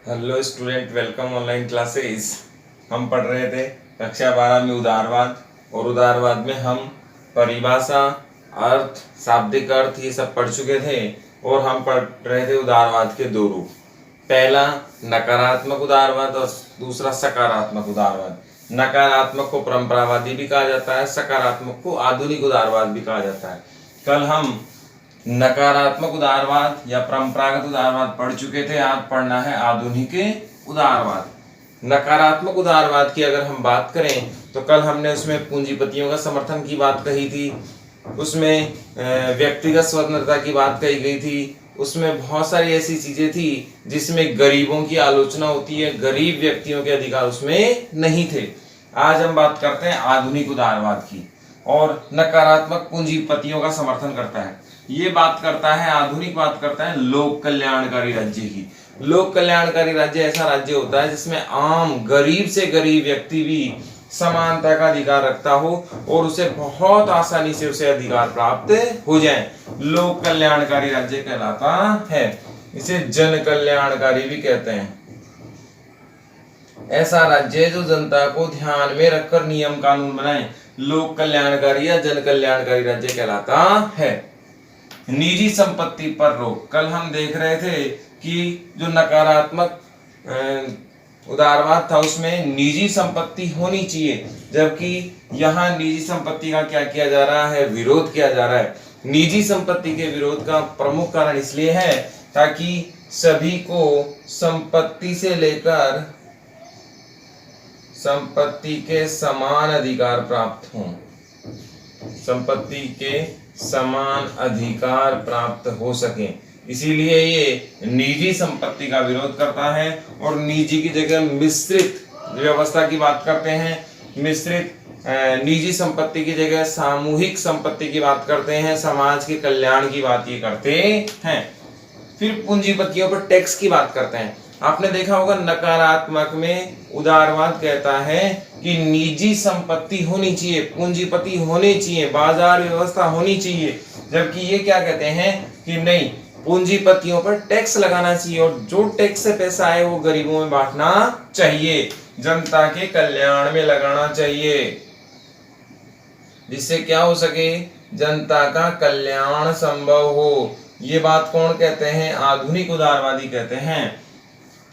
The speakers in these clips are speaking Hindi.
Hello student, welcome online classes. हम पढ़ रहे थे कक्षा 12 में उदारवाद, और उदारवाद में हम परिभाषा, अर्थ, शाब्दिक अर्थ ये सब पढ़ चुके थे। और हम पढ़ रहे थे उदारवाद के दो रूप, पहला नकारात्मक उदारवाद और दूसरा सकारात्मक उदारवाद। नकारात्मक को परंपरावादी भी कहा जाता है, सकारात्मक को आधुनिक उदारवाद भी कहा जाता है। कल हम नकारात्मक उदारवाद या परंपरागत उदारवाद पढ़ चुके थे। आज पढ़ना है आधुनिक उदारवाद। नकारात्मक उदारवाद की अगर हम बात करें तो कल हमने उसमें पूंजीपतियों का समर्थन की बात कही थी, उसमें व्यक्तिगत स्वतंत्रता की बात कही गई थी, उसमें बहुत सारी ऐसी चीजें थी जिसमें गरीबों की आलोचना होती है, गरीब व्यक्तियों के अधिकार उसमें नहीं थे। आज हम बात करते हैं आधुनिक उदारवाद की। और नकारात्मक पूंजीपतियों का समर्थन करता है, ये बात करता है, आधुनिक बात करता है लोक कल्याणकारी राज्य की। लोक कल्याणकारी राज्य ऐसा राज्य होता है जिसमें आम गरीब से गरीब व्यक्ति भी समानता का अधिकार रखता हो और उसे बहुत आसानी से उसे अधिकार प्राप्त हो जाए। लोक कल्याणकारी राज्य कहलाता है। इसे जन कल्याणकारी भी कहते हैं। ऐसा राज्य जो जनता को ध्यान में रखकर नियम कानून बनाए, लोक कल्याणकारी या जन कल्याणकारी राज्य कहलाता है। निजी संपत्ति पर रोक। कल हम देख रहे थे कि जो नकारात्मक उदारवाद था उसमें निजी संपत्ति होनी चाहिए, जबकि यहाँ निजी संपत्ति का क्या किया जा रहा है, विरोध किया जा रहा है। निजी संपत्ति के विरोध का प्रमुख कारण इसलिए है ताकि सभी को संपत्ति से लेकर संपत्ति के समान अधिकार प्राप्त हों, संपत्ति के समान अधिकार प्राप्त हो सके। इसीलिए ये निजी संपत्ति का विरोध करता है और निजी की जगह मिश्रित व्यवस्था की बात करते हैं। मिश्रित निजी संपत्ति की जगह सामूहिक संपत्ति की बात करते हैं, समाज के कल्याण की बात ये करते हैं। फिर पूंजीपतियों पर टैक्स की बात करते हैं। आपने देखा होगा नकारात्मक में उदारवाद कहता है कि निजी संपत्ति होनी चाहिए, पूंजीपति होने चाहिए, बाजार व्यवस्था होनी चाहिए, जबकि ये क्या कहते हैं कि नहीं, पूंजीपतियों पर टैक्स लगाना चाहिए और जो टैक्स से पैसा आए वो गरीबों में बांटना चाहिए, जनता के कल्याण में लगाना चाहिए, जिससे क्या हो सके, जनता का कल्याण संभव हो। ये बात कौन कहते हैं? आधुनिक उदारवादी कहते हैं।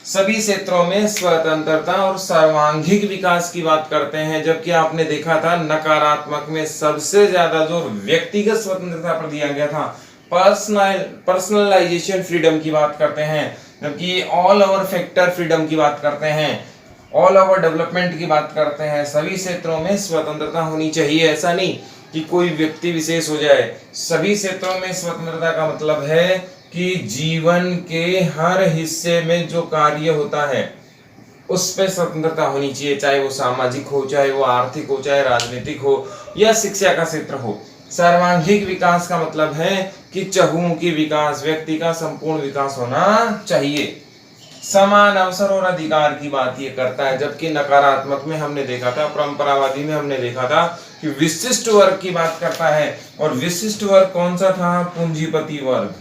सभी क्षेत्रों में स्वतंत्रता और सर्वांगीण विकास की बात करते हैं, जबकि आपने देखा था नकारात्मक में सबसे ज्यादा जोर व्यक्तिगत स्वतंत्रता पर दिया गया था, पर्सनलाइजेशन फ्रीडम की बात करते हैं, जबकि ऑल ओवर फैक्टर फ्रीडम की बात करते हैं, ऑल ओवर डेवलपमेंट की बात करते हैं। सभी क्षेत्रों में स्वतंत्रता होनी चाहिए, ऐसा नहीं कि कोई व्यक्ति विशेष हो जाए। सभी क्षेत्रों में स्वतंत्रता का मतलब है कि जीवन के हर हिस्से में जो कार्य होता है उस पे स्वतंत्रता होनी चाहिए, चाहे वो सामाजिक हो, चाहे वो आर्थिक हो, चाहे राजनीतिक हो या शिक्षा का क्षेत्र हो। सर्वांगीण विकास का मतलब है कि चहुमुखी विकास, व्यक्ति का संपूर्ण विकास होना चाहिए। समान अवसर और अधिकार की बात ये करता है, जबकि नकारात्मक में हमने देखा था, परंपरावादी में हमने देखा था कि विशिष्ट वर्ग की बात करता है। और विशिष्ट वर्ग कौन सा था? पूंजीपति वर्ग।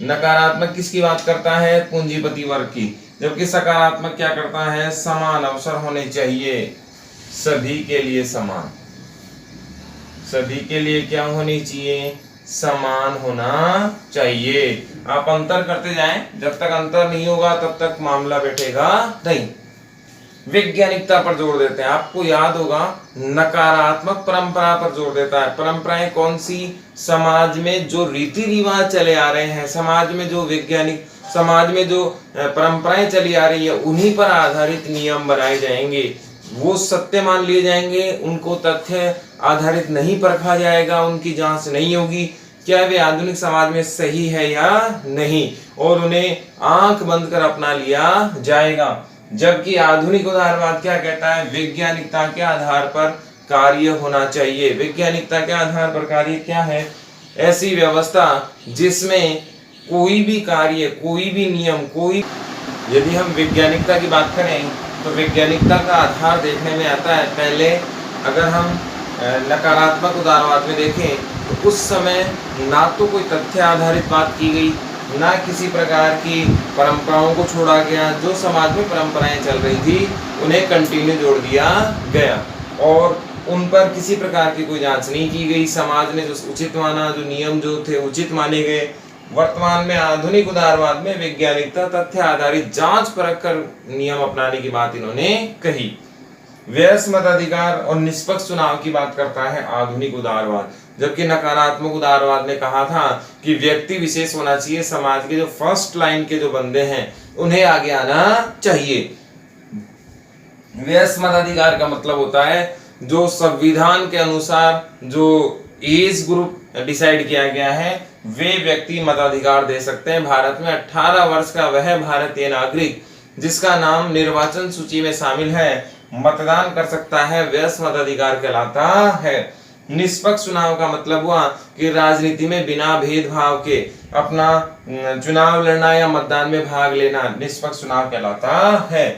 नकारात्मक किसकी बात करता है? पूंजीपति वर्ग की। जबकि सकारात्मक क्या करता है? समान अवसर होने चाहिए, सभी के लिए समान, सभी के लिए क्या होनी चाहिए? समान होना चाहिए। आप अंतर करते जाएं, जब तक अंतर नहीं होगा तब तक मामला बैठेगा नहीं। वैज्ञानिकता पर जोर देते हैं। आपको याद होगा नकारात्मक परंपरा पर जोर देता है। परंपराएं कौन सी? समाज में जो रीति रिवाज चले आ रहे हैं, समाज में जो वैज्ञानिक, समाज में जो परंपराएं चली आ रही है, उन्हीं पर आधारित नियम बनाए जाएंगे। वो सत्य मान लिए जाएंगे, उनको तथ्य आधारित नहीं परखा जाएगा, उनकी जांच नहीं होगी क्या वे आधुनिक समाज में सही है या नहीं, और उन्हें आंख बंद कर अपना लिया जाएगा। जबकि आधुनिक उदारवाद क्या कहता है? वैज्ञानिकता के आधार पर कार्य होना चाहिए। वैज्ञानिकता के आधार पर कार्य क्या है? ऐसी व्यवस्था जिसमें कोई भी कार्य, कोई भी नियम, कोई, यदि हम वैज्ञानिकता की बात करें तो वैज्ञानिकता का आधार देखने में आता है। पहले अगर हम नकारात्मक उदारवाद में देखें तो उस समय ना तो कोई तथ्य आधारित बात की गई, ना किसी प्रकार की परंपराओं को छोड़ा गया। जो समाज में परंपराएं चल रही थी उन्हें कंटिन्यू जोड़ दिया गया और उन पर किसी प्रकार की कोई जांच नहीं की गई। समाज ने जो उचित माना, जो नियम जो थे उचित माने गए। वर्तमान में आधुनिक उदारवाद में वैज्ञानिकता, तथ्य आधारित जांच परख कर नियम अपनाने की बात इन्होंने कही। वयस्क मताधिकार और निष्पक्ष चुनाव की बात करता है आधुनिक उदारवाद, जबकि नकारात्मक उदारवाद ने कहा था कि व्यक्ति विशेष होना चाहिए, समाज के जो फर्स्ट लाइन के जो बंदे हैं उन्हें आगे आना चाहिए। वयस्क मताधिकार का मतलब होता है जो संविधान के अनुसार जो एज ग्रुप डिसाइड किया गया है वे व्यक्ति मताधिकार दे सकते हैं। भारत में 18 वर्ष का वह भारतीय नागरिक जिसका नाम निर्वाचन सूची में शामिल है मतदान कर सकता है, वयस्क मताधिकार कहलाता है। निष्पक्ष चुनाव का मतलब हुआ कि राजनीति में बिना भेदभाव के अपना चुनाव लड़ना या मतदान में भाग लेना निष्पक्ष चुनाव कहलाता है।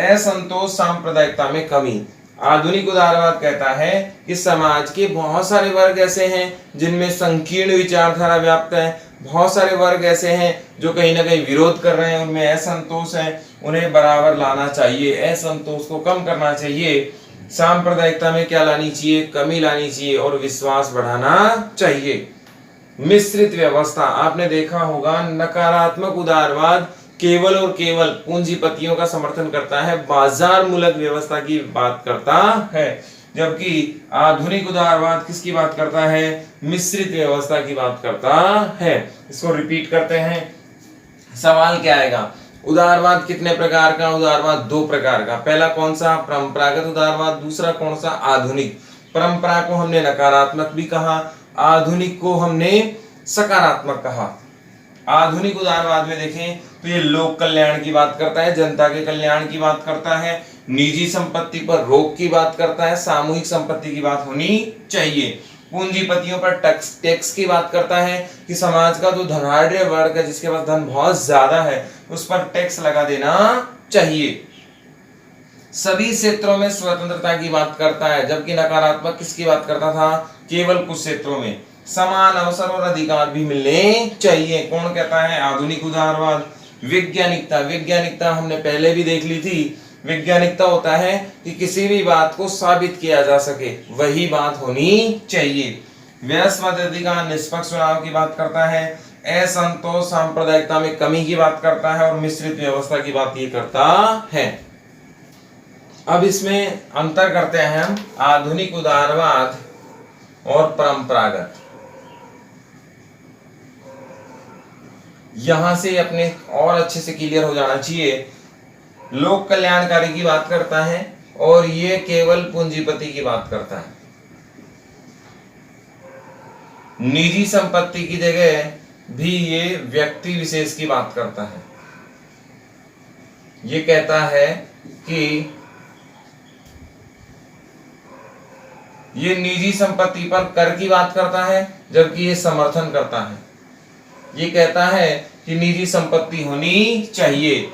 असंतोष, सांप्रदायिकता में कमी। आधुनिक उदारवाद कहता है कि समाज के बहुत सारे वर्ग ऐसे हैं जिनमें संकीर्ण विचारधारा व्याप्त है, बहुत सारे वर्ग ऐसे हैं जो कहीं ना कहीं विरोध कर रहे हैं, उनमें असंतोष है, उन्हें बराबर लाना चाहिए, असंतोष को कम करना चाहिए। सांप्रदायिकता में क्या लानी चाहिए? कमी लानी चाहिए और विश्वास बढ़ाना चाहिए। मिश्रित व्यवस्था, आपने देखा होगा नकारात्मक उदारवाद केवल और केवल पूंजीपतियों का समर्थन करता है, बाजार मूलक व्यवस्था की बात करता है, जबकि आधुनिक उदारवाद किसकी बात करता है? मिश्रित व्यवस्था की बात करता है। इसको रिपीट करते हैं। सवाल क्या आएगा? उदारवाद कितने प्रकार का? उदारवाद 2 प्रकार का। पहला कौन सा? परंपरागत उदारवाद। दूसरा कौन सा? आधुनिक। परंपरा को हमने नकारात्मक भी कहा, आधुनिक को हमने सकारात्मक कहा। आधुनिक उदारवाद में देखें तो ये लोक कल्याण की बात करता है, जनता के कल्याण की बात करता है, निजी संपत्ति पर रोक की बात करता है, सामूहिक संपत्ति की बात होनी चाहिए। पूंजीपतियों पर टैक्स की बात करता है कि समाज का जो धनाढ़ वर्ग है जिसके पास धन बहुत ज्यादा है उस पर टैक्स लगा देना चाहिए। सभी क्षेत्रों में स्वतंत्रता की बात करता है, जबकि नकारात्मक किसकी बात करता था? केवल कुछ क्षेत्रों में। समान अवसर और अधिकार भी मिलने चाहिए। कौन कहता है? आधुनिक उदारवाद। वैज्ञानिकता, वैज्ञानिकता हमने पहले भी देख ली थी। वैज्ञानिकता होता है कि किसी भी बात को साबित किया जा सके, वही बात होनी चाहिए। वयस्क मताधिकार निष्पक्ष चुनाव की बात करता है, असंतोष सांप्रदायिकता में कमी की बात करता है और मिश्रित व्यवस्था की बात ये करता है। अब इसमें अंतर करते हैं हम आधुनिक उदारवाद और परंपरागत। यहां से अपने और अच्छे से क्लियर हो जाना चाहिए। लोक कल्याणकारी की बात करता है और ये केवल पूंजीपति की बात करता है। निजी संपत्ति की जगह भी ये व्यक्ति विशेष की बात करता है। ये कहता है कि ये निजी संपत्ति पर कर की बात करता है, जबकि ये समर्थन करता है। ये कहता है कि निजी संपत्ति होनी चाहिए।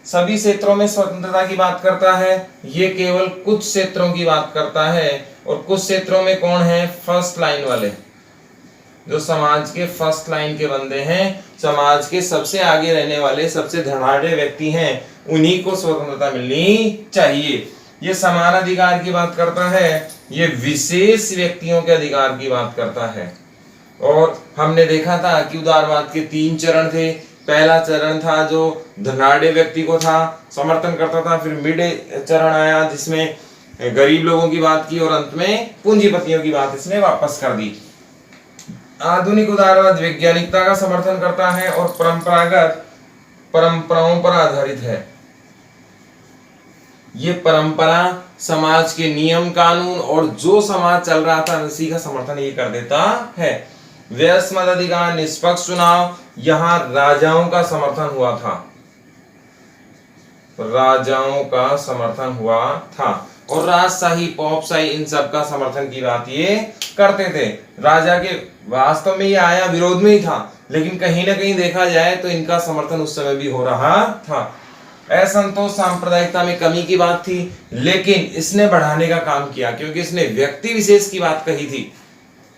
सभी क्षेत्रों में स्वतंत्रता की बात करता है, ये केवल कुछ क्षेत्रों की बात करता है। और कुछ क्षेत्रों में कौन है? फर्स्ट लाइन वाले, जो समाज के फर्स्ट लाइन के बंदे हैं, समाज के सबसे आगे रहने वाले, सबसे धनाढ़ व्यक्ति हैं, उन्हीं को स्वतंत्रता मिलनी चाहिए। ये समान अधिकार की बात करता है, ये विशेष व्यक्तियों के अधिकार की बात करता है। और हमने देखा था कि उदारवाद के 3 चरण थे। पहला चरण था जो धनाढ़ व्यक्ति को था, समर्थन करता था, फिर मिड चरण आया जिसमें गरीब लोगों की बात की और अंत में पूंजीपतियों की बात इसने वापस कर दी। आधुनिक उदारवाद वैज्ञानिकता का समर्थन करता है और परंपरागत परंपराओं पर आधारित है। ये परंपरा समाज के नियम कानून और जो समाज चल रहा था उसी का समर्थन ये कर देता है। वयस्क मताधिकार निष्पक्ष चुनाव, यहां राजाओं का समर्थन हुआ था, राजाओं का समर्थन हुआ था और राजशाही, पॉपशाही इन सब का समर्थन की बात ये करते थे। राजा के वास्तव में ये आया विरोध में ही था, लेकिन कहीं ना कहीं देखा जाए तो इनका समर्थन उस समय भी हो रहा था। असंतोष सांप्रदायिकता में कमी की बात थी, लेकिन इसने बढ़ाने का काम किया क्योंकि इसने व्यक्ति विशेष की बात कही थी।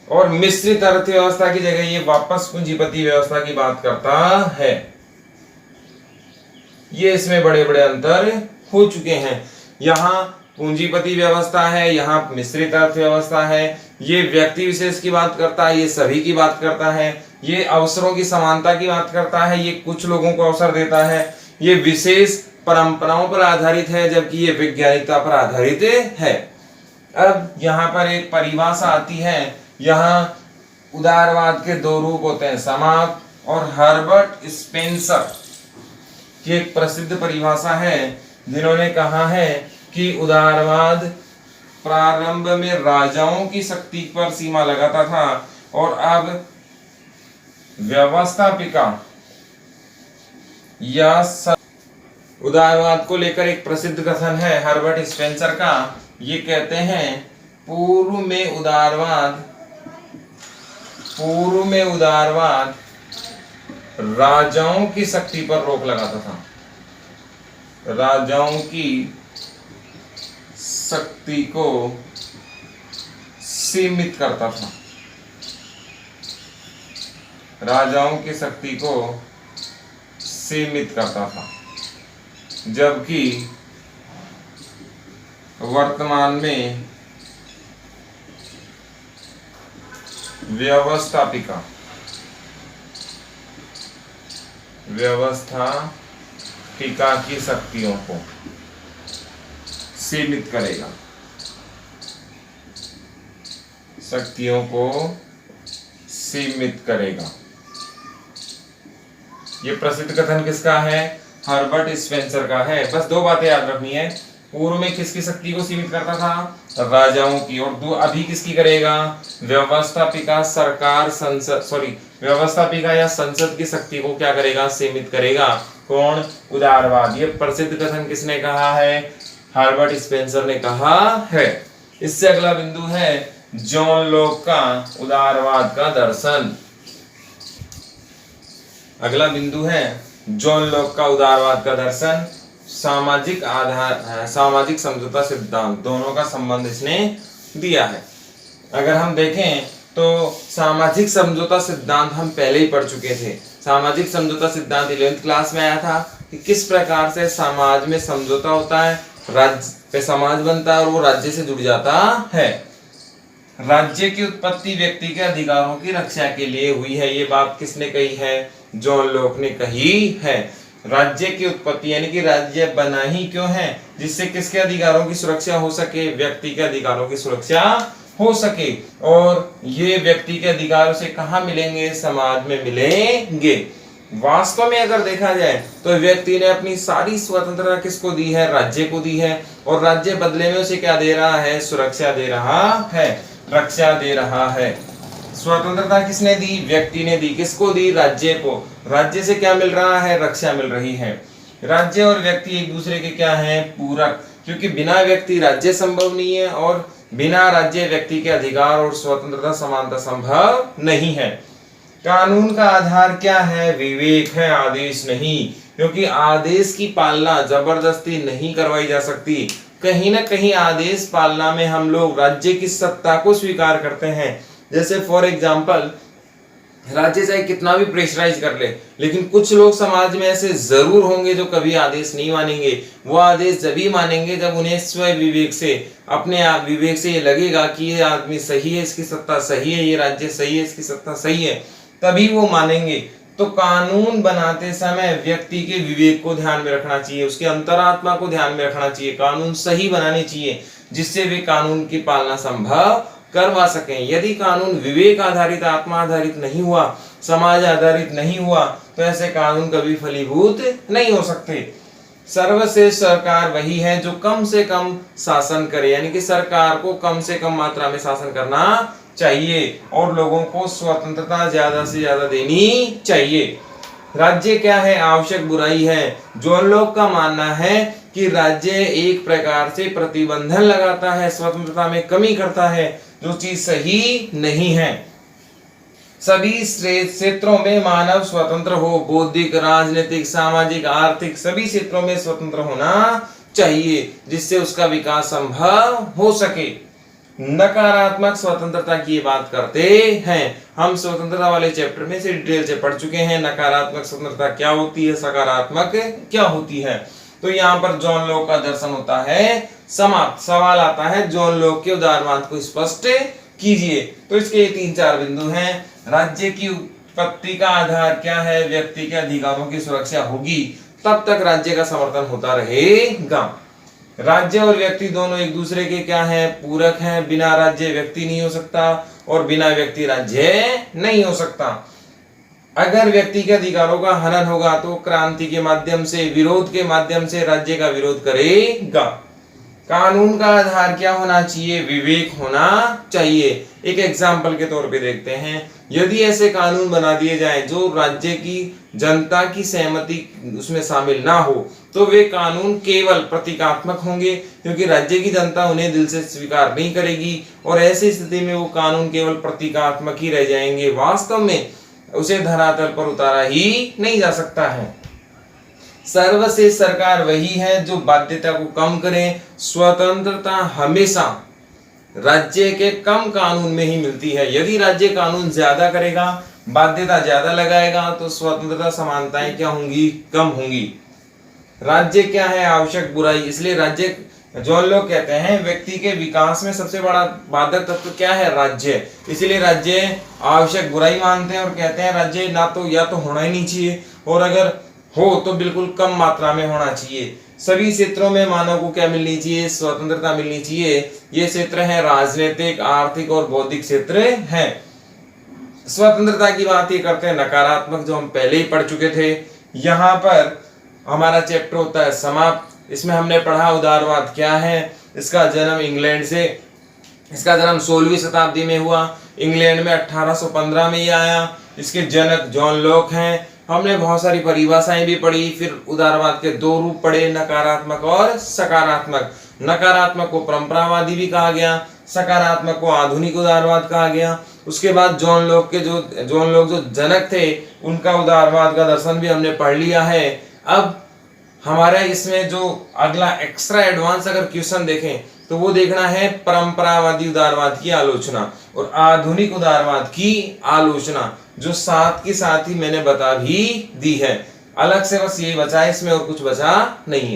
और मिश्रित अर्थव्यवस्था की जगह ये वापस पूंजीपति व्यवस्था की बात करता है। ये इसमें बड़े बड़े अंतर हो चुके हैं। यहाँ पूंजीपति व्यवस्था है, यहाँ मिश्रित अर्थव्यवस्था है। ये व्यक्ति विशेष की बात करता है, ये सभी की बात करता है। ये अवसरों की समानता की बात करता है, ये कुछ लोगों को अवसर देता है। ये विशेष परंपराओं पर आधारित है, जबकि ये वैज्ञानिकता पर आधारित है। अब यहाँ पर एक परिभाषा आती है। यहाँ उदारवाद के दो रूप होते हैं, समाप्त और हर्बर्ट स्पेंसर की एक प्रसिद्ध परिभाषा है, जिन्होंने कहा है कि उदारवाद प्रारंभ में राजाओं की शक्ति पर सीमा लगाता था और अब व्यवस्थापिका या उदारवाद को लेकर एक प्रसिद्ध कथन है हर्बर्ट स्पेंसर का। ये कहते हैं पूर्व में उदारवाद राजाओं की शक्ति पर रोक लगाता था, राजाओं की शक्ति को सीमित करता था, राजाओं की शक्ति को सीमित करता था, जबकि वर्तमान में व्यवस्थापिका की शक्तियों को सीमित करेगा, शक्तियों को सीमित करेगा। ये प्रसिद्ध कथन किसका है? हर्बर्ट स्पेंसर का है। बस दो बातें याद रखनी है, पूर्व में किसकी शक्ति को सीमित करता था? राजाओं की। और दो अभी किसकी करेगा? व्यवस्थापिका व्यवस्थापिका या संसद की शक्ति को क्या करेगा? सीमित करेगा। कौन? उदारवाद। ये प्रसिद्ध कथन किसने कहा है? हर्बर्ट स्पेंसर ने कहा है। इससे अगला बिंदु है जॉन लॉक का उदारवाद का दर्शन। अगला बिंदु है जॉन लॉक का उदारवाद का दर्शन। सामाजिक समझौता सिद्धांत, दोनों का संबंध इसने दिया है। अगर हम देखें तो सामाजिक समझौता सिद्धांत हम पहले ही पढ़ चुके थे। सामाजिक समझौता सिद्धांत 11th क्लास में आया था कि किस प्रकार से समाज में समझौता होता है, राज्य पे समाज बनता है और वो राज्य से जुड़ जाता है। राज्य की उत्पत्ति व्यक्ति के अधिकारों की रक्षा के लिए हुई है। ये बात किसने कही है? जॉन लॉक ने कही है। राज्य की उत्पत्ति यानी कि राज्य बना ही क्यों है? जिससे किसके अधिकारों की सुरक्षा हो सके? व्यक्ति के अधिकारों की सुरक्षा हो सके। और ये व्यक्ति के अधिकार उसे कहाँ मिलेंगे? समाज में मिलेंगे। वास्तव में अगर देखा जाए तो व्यक्ति ने अपनी सारी स्वतंत्रता किसको दी है? राज्य को दी है। और राज्य बदले में उसे क्या दे रहा है? सुरक्षा दे रहा है, रक्षा दे रहा है। स्वतंत्रता किसने दी? व्यक्ति ने दी। किसको दी? राज्य को। राज्य से क्या मिल रहा है? रक्षा मिल रही है। राज्य और व्यक्ति एक दूसरे के क्या हैं? पूरक। क्योंकि बिना व्यक्ति राज्य संभव नहीं है और बिना राज्य व्यक्ति के अधिकार और स्वतंत्रता समानता संभव नहीं है। कानून का आधार क्या है? विवेक है, आदेश नहीं। क्योंकि आदेश की पालना जबरदस्ती नहीं करवाई जा सकती। कहीं ना कहीं आदेश पालना में हम लोग राज्य की सत्ता को स्वीकार करते हैं। जैसे फॉर एग्जाम्पल, राज्य चाहे कितना भी प्रेशराइज कर ले, लेकिन कुछ लोग समाज में ऐसे जरूर होंगे जो कभी आदेश नहीं मानेंगे। वो आदेश जब मानेंगे जब उन्हें स्व विवेक से, अपने आप विवेक से ये लगेगा कि ये आदमी सही है, इसकी सत्ता सही है, ये राज्य सही है, इसकी सत्ता सही है, तभी वो मानेंगे। तो कानून बनाते समय व्यक्ति के विवेक को ध्यान में रखना चाहिए, उसके अंतरात्मा को ध्यान में रखना चाहिए। कानून सही बनाने चाहिए जिससे वे कानून की पालना संभव करवा सकें। यदि कानून विवेक आधारित, आत्मा आधारित नहीं हुआ, समाज आधारित नहीं हुआ, तो ऐसे कानून कभी फलीभूत नहीं हो सकते। सर्वश्रेष्ठ सरकार वही है जो कम से कम शासन करे, यानी कि सरकार को कम से कम मात्रा में शासन करना चाहिए और लोगों को स्वतंत्रता ज्यादा से ज्यादा देनी चाहिए। राज्य क्या है? आवश्यक बुराई है। जॉन लॉक का मानना है कि राज्य एक प्रकार से प्रतिबंधन लगाता है, स्वतंत्रता में कमी करता है, जो चीज सही नहीं है। सभी क्षेत्रों में मानव स्वतंत्र हो, बौद्धिक, राजनीतिक, सामाजिक, आर्थिक, सभी क्षेत्रों में स्वतंत्र होना चाहिए जिससे उसका विकास संभव हो सके। नकारात्मक स्वतंत्रता की बात करते हैं। हम स्वतंत्रता वाले चैप्टर में से डिटेल से पढ़ चुके हैं, नकारात्मक स्वतंत्रता क्या होती है, सकारात्मक क्या होती है। तो यहाँ पर जॉन लॉक का दर्शन होता है समाप्त। सवाल आता है जॉन लॉक के उदारवाद को स्पष्ट कीजिए। तो इसके 3-4 बिंदु हैं। राज्य की उत्पत्ति का आधार क्या है, व्यक्ति के अधिकारों की सुरक्षा होगी तब तक राज्य का समर्थन होता रहेगा। राज्य और व्यक्ति दोनों एक दूसरे के क्या हैं, पूरक हैं। बिना राज्य व्यक्ति नहीं हो सकता और बिना व्यक्ति राज्य नहीं हो सकता। अगर व्यक्ति के अधिकारों का हनन होगा तो क्रांति के माध्यम से, विरोध के माध्यम से राज्य का विरोध करेगा। कानून का आधार क्या होना चाहिए, विवेक होना चाहिए। एक एग्जाम्पल के तौर पे देखते हैं, यदि ऐसे कानून बना दिए जाएं जो राज्य की जनता की सहमति उसमें शामिल ना हो तो वे कानून केवल प्रतीकात्मक होंगे, क्योंकि राज्य की जनता उन्हें दिल से स्वीकार नहीं करेगी और ऐसी स्थिति में वो कानून केवल प्रतीकात्मक ही रह जाएंगे। वास्तव में उसे धरातल पर उतारा ही नहीं जा सकता है। सर्वश्रेष्ठ सरकार वही है जो बाध्यता को कम करे। स्वतंत्रता हमेशा राज्य के कम कानून में ही मिलती है। यदि राज्य कानून ज्यादा करेगा, बाध्यता ज्यादा लगाएगा तो स्वतंत्रता समानताएं क्या होंगी, कम होंगी। राज्य क्या है, आवश्यक बुराई। इसलिए राज्य, जॉन लॉक कहते हैं व्यक्ति के विकास में सबसे बड़ा बाधक तत्व क्या है, राज्य। इसलिए राज्य आवश्यक बुराई मानते हैं और कहते हैं राज्य ना तो या तो होना ही नहीं चाहिए और अगर हो तो बिल्कुल कम मात्रा में होना चाहिए। सभी क्षेत्रों में मानव को क्या मिलनी चाहिए, स्वतंत्रता मिलनी चाहिए। ये क्षेत्र है राजनीतिक, आर्थिक और बौद्धिक क्षेत्र हैं। स्वतंत्रता की बात ये करते हैं नकारात्मक, जो हम पहले ही पढ़ चुके थे। यहाँ पर हमारा चैप्टर होता है समाप्त। इसमें हमने पढ़ा उदारवाद क्या है, इसका जन्म इंग्लैंड से, इसका जन्म 16वीं शताब्दी में हुआ। इंग्लैंड में 1815 में ये आया। इसके जनक जॉन लॉक हैं। हमने बहुत सारी परिभाषाएं भी पढ़ी। फिर उदारवाद के 2 रूप पढ़े, नकारात्मक और सकारात्मक। नकारात्मक को परंपरावादी भी कहा गया, सकारात्मक को आधुनिक उदारवाद कहा गया। उसके बाद जॉन लॉक जो जनक थे उनका उदारवाद का दर्शन भी हमने पढ़ लिया है। अब हमारा इसमें जो अगला एक्स्ट्रा एडवांस अगर क्वेश्चन देखें तो वो देखना है परंपरावादी उदारवाद की आलोचना और आधुनिक उदारवाद की आलोचना, जो साथ के साथ ही मैंने बता भी दी है। अलग से बस यही बचा है, इसमें और कुछ बचा नहीं है।